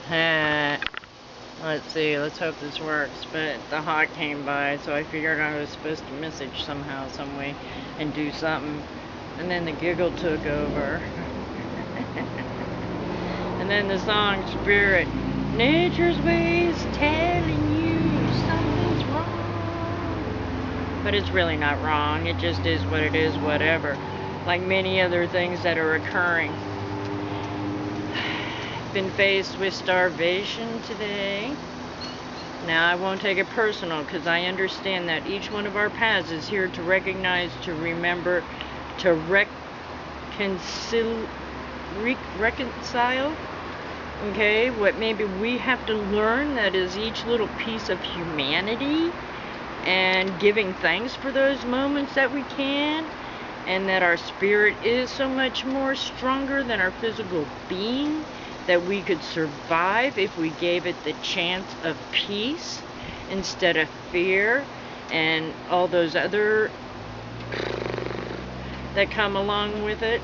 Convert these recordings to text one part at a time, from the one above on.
Let's see, let's hope this works. But the hawk came by, so I figured I was supposed to message somehow, some way, and do something. And then the giggle took over. And then the song Spirit. Nature's ways telling you something's wrong. But it's really not wrong. It just is what it is, whatever. Like many other things that are occurring. Been faced with starvation today. Now I won't take it personal because I understand that each one of our paths is here to recognize, to remember, to reconcile. Okay, what maybe we have to learn, that is each little piece of humanity, and giving thanks for those moments that we can, and that our spirit is so much more stronger than our physical being, that we could survive if we gave it the chance of peace instead of fear and all those other that come along with it.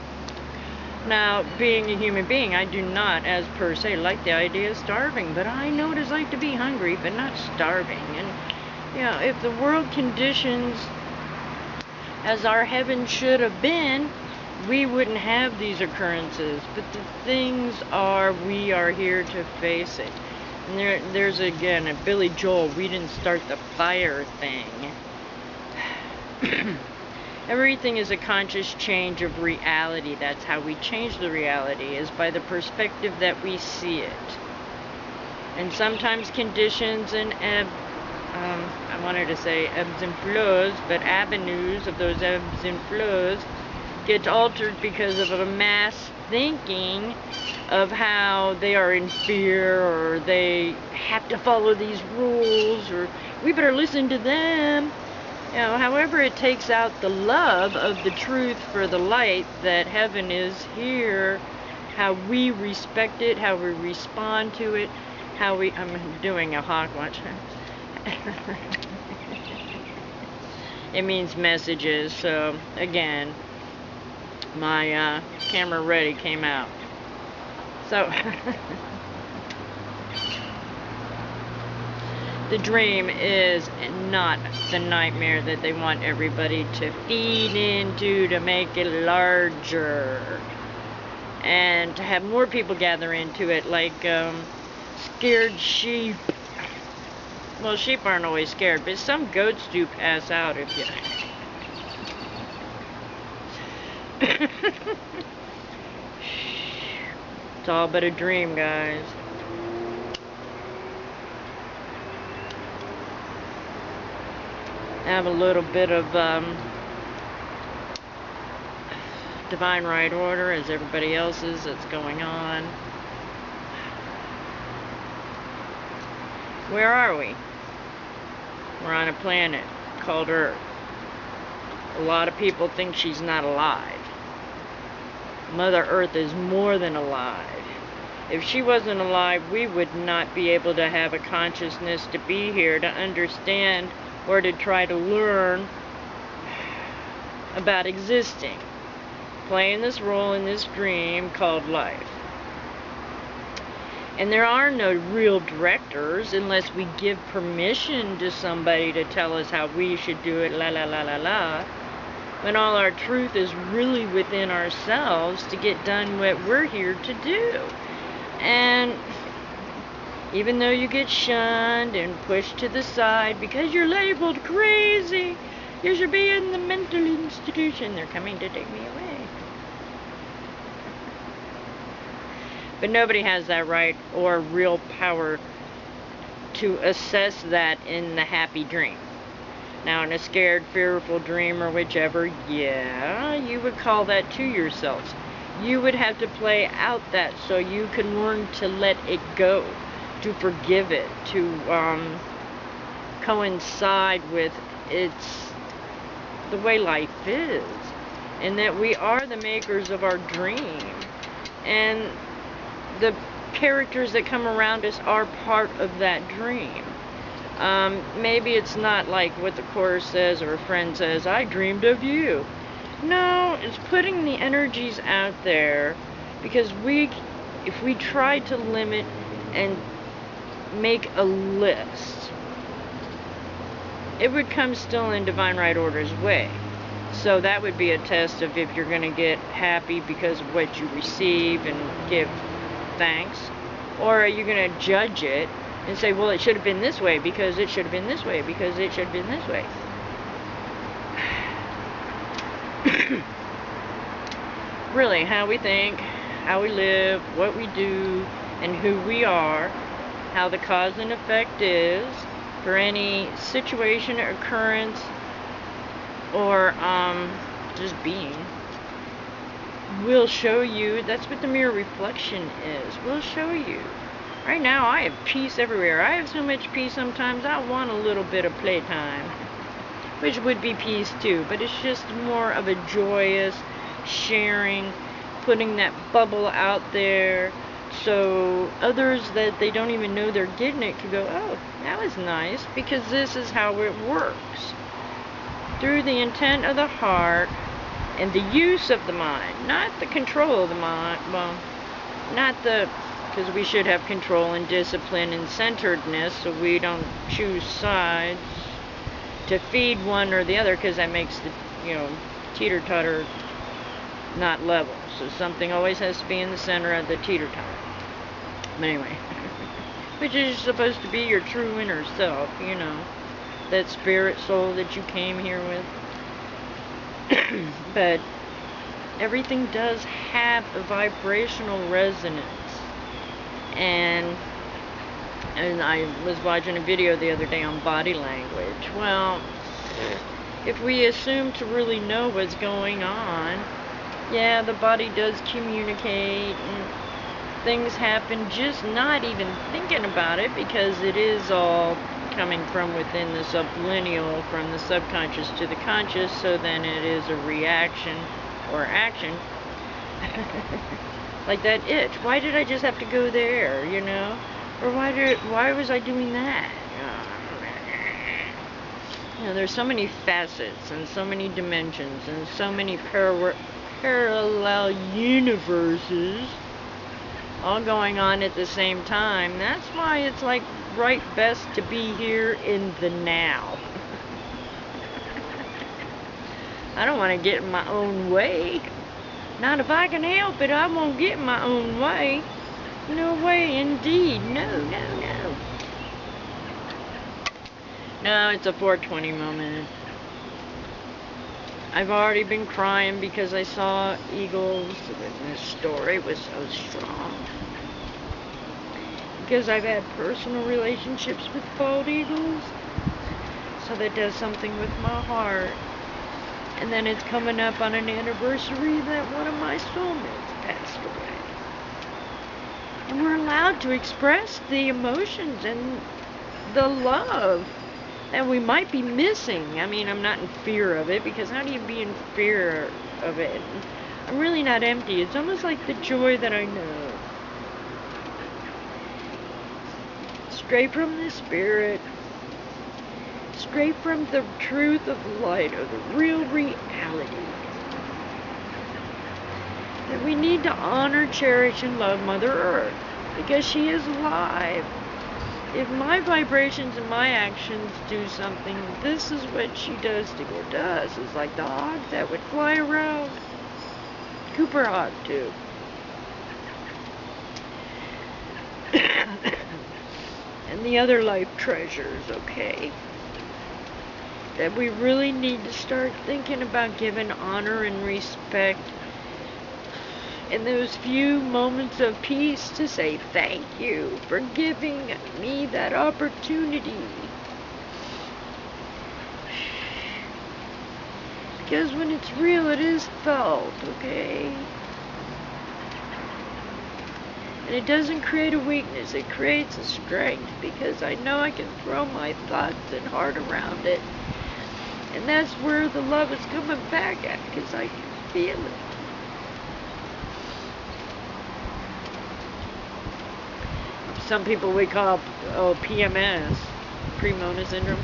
Now, being a human being, I do not, as per se, like the idea of starving, but I know what it's like to be hungry, but not starving. And, you know, if the world conditions as our heaven should have been, we wouldn't have these occurrences. But the things are, we are here to face it. And there's again a Billy Joel, we didn't start the fire thing. Everything is a conscious change of reality. That's how we change the reality, is by the perspective that we see it. And sometimes conditions and I wanted to say ebbs and flows, but avenues of those ebbs and flows get altered because of a mass thinking of how they are in fear, or they have to follow these rules, or we better listen to them. You know, however, it takes out the love of the truth for the light that heaven is here, how we respect it, how we respond to it, how we, I'm doing a hawk watch. It means messages, so again, my camera ready came out. So, the dream is not the nightmare that they want everybody to feed into, to make it larger, and to have more people gather into it, like scared sheep. Well, sheep aren't always scared, but some goats do pass out if you... It's all but a dream, guys. I have a little bit of divine right order as everybody else's that's going on. Where are we? We're on a planet called Earth. A lot of people think she's not alive. Mother Earth is more than alive. If she wasn't alive, we would not be able to have a consciousness to be here, to understand, or to try to learn about existing, playing this role in this dream called life. And there are no real directors unless we give permission to somebody to tell us how we should do it, la la la la la, when all our truth is really within ourselves to get done what we're here to do. And even though you get shunned and pushed to the side because you're labeled crazy, you should be in the mental institution. They're coming to take me away. But nobody has that right or real power to assess that in the happy dream. Now, in a scared, fearful dream or whichever, yeah, you would call that to yourselves. You would have to play out that so you can learn to let it go, to forgive it, to coincide with the way life is, and that we are the makers of our dream, and the characters that come around us are part of that dream. Maybe it's not like what the Course says or a friend says, I dreamed of you. No, it's putting the energies out there, because if we try to limit and make a list, it would come still in Divine Right Order's way. So that would be a test of if you're going to get happy because of what you receive and give thanks, or are you going to judge it and say, well, it should have been this way because it should have been this way because it should have been this way. Really, how we think, how we live, what we do, and who we are, how the cause and effect is for any situation, occurrence, or just being, will show you. That's what the mirror reflection is. Will show you. Right now, I have peace everywhere. I have so much peace sometimes I want a little bit of playtime, which would be peace too, but it's just more of a joyous sharing, putting that bubble out there so others that they don't even know they're getting it could go, oh, that was nice, because this is how it works. Through the intent of the heart and the use of the mind, not the control of the mind, well, not the, because we should have control and discipline and centeredness so we don't choose sides to feed one or the other, because that makes the, teeter-totter not level. So something always has to be in the center of the teeter-totter. But anyway, which is supposed to be your true inner self, that spirit soul that you came here with. But everything does have a vibrational resonance. And I was watching a video the other day on body language. Well, if we assume to really know what's going on, yeah, the body does communicate and things happen, just not even thinking about it, because it is all coming from within the sublineal, from the subconscious to the conscious, so then it is a reaction or action. Like that itch. Why did I just have to go there, Or why was I doing that? There's so many facets and so many dimensions and so many parallel universes all going on at the same time. That's why it's like right best to be here in the now. I don't want to get in my own way. Not if I can help it. I won't get in my own way. No way, indeed. No. No, it's a 420 moment. I've already been crying because I saw eagles, and this story was so strong. Because I've had personal relationships with bald eagles, so that does something with my heart. And then it's coming up on an anniversary that one of my soulmates passed away. And we're allowed to express the emotions and the love that we might be missing. I mean, I'm not in fear of it, because how do you be in fear of it? I'm really not empty. It's almost like the joy that I know. Straight from the spirit. Straight from the truth of light, of the real reality. That we need to honor, cherish, and love Mother Earth, because she is alive. If my vibrations and my actions do something, this is what she does to us. It's like the hog that would fly around. Cooper hog, too. And the other life treasures, okay? That we really need to start thinking about giving honor and respect in those few moments of peace to say thank you for giving me that opportunity. Because when it's real, it is felt, okay? And it doesn't create a weakness, it creates a strength, because I know I can throw my thoughts and heart around it. And that's where the love is coming back at, because I can feel it. Some people we call PMS, Pomona syndrome.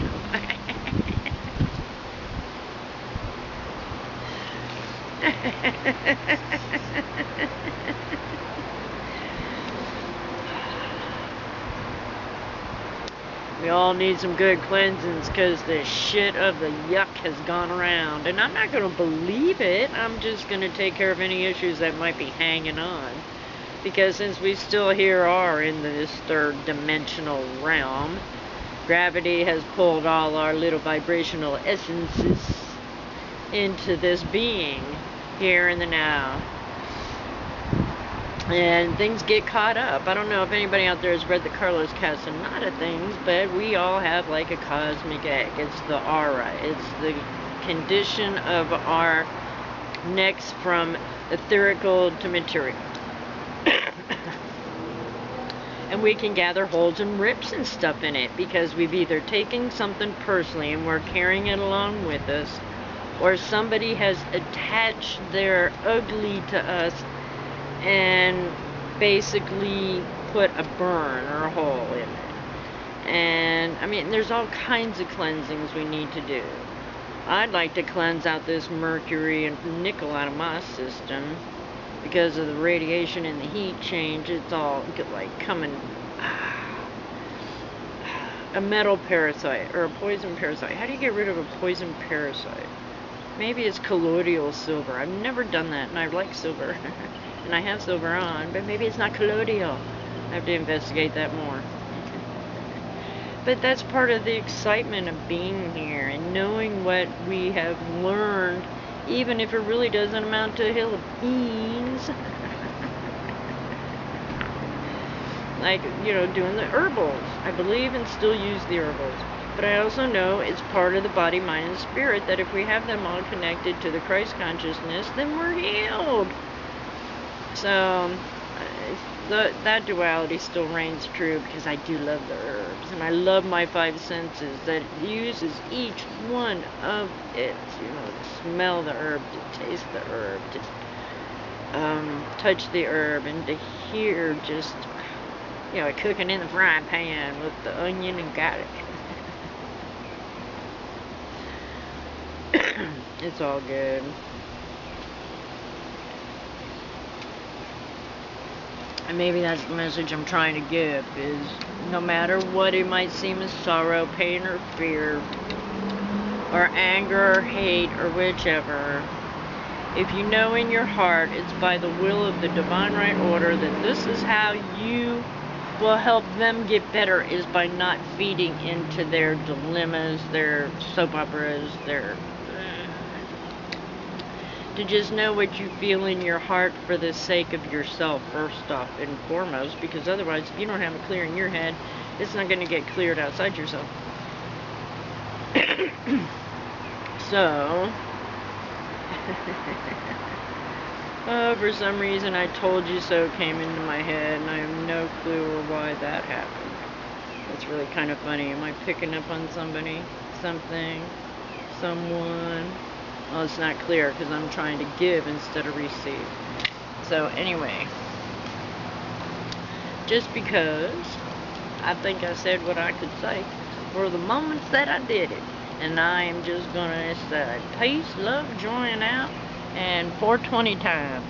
We all need some good cleansings because the shit of the yuck has gone around. And I'm not going to believe it. I'm just going to take care of any issues that might be hanging on. Because since we still here are in this third dimensional realm, gravity has pulled all our little vibrational essences into this being here in the now. And things get caught up. I don't know if anybody out there has read the Carlos Castaneda things, but we all have like a cosmic egg. It's the aura. It's the condition of our next from etherical to material. And we can gather holds and rips and stuff in it because we've either taken something personally and we're carrying it along with us, or somebody has attached their ugly to us and basically put a burn or a hole in it. And I mean, there's all kinds of cleansings we need to do. I'd like to cleanse out this mercury and nickel out of my system because of the radiation and the heat change. It's all like coming a metal parasite or a poison parasite. How do you get rid of a poison parasite? Maybe it's colloidal silver. I've never done that, and I like silver. And I have silver on, but maybe it's not colloidal. I have to investigate that more. But that's part of the excitement of being here and knowing what we have learned, even if it really doesn't amount to a hill of beans. Like, you know, doing the herbals. I believe and still use the herbals. But I also know it's part of the body, mind, and spirit that if we have them all connected to the Christ consciousness, then we're healed. So, that duality still reigns true because I do love the herbs. And I love my five senses that uses each one of it. You know, to smell the herb, to taste the herb, to touch the herb, and to hear just, you know, cooking in the frying pan with the onion and garlic. It's all good. And maybe that's the message I'm trying to give, is no matter what it might seem as sorrow, pain, or fear, or anger, or hate, or whichever, if you know in your heart it's by the will of the divine right order that this is how you will help them get better, is by not feeding into their dilemmas, their soap operas, their... to just know what you feel in your heart for the sake of yourself, first off and foremost, because otherwise, if you don't have it clear in your head, it's not going to get cleared outside yourself. So, for some reason, I told you so came into my head, and I have no clue why that happened. It's really kind of funny. Am I picking up on somebody, something, someone? Well, it's not clear because I'm trying to give instead of receive. So anyway, just because I think I said what I could say for the moments that I did it, and I am just going to say peace, love, joy, and out, and 420 time.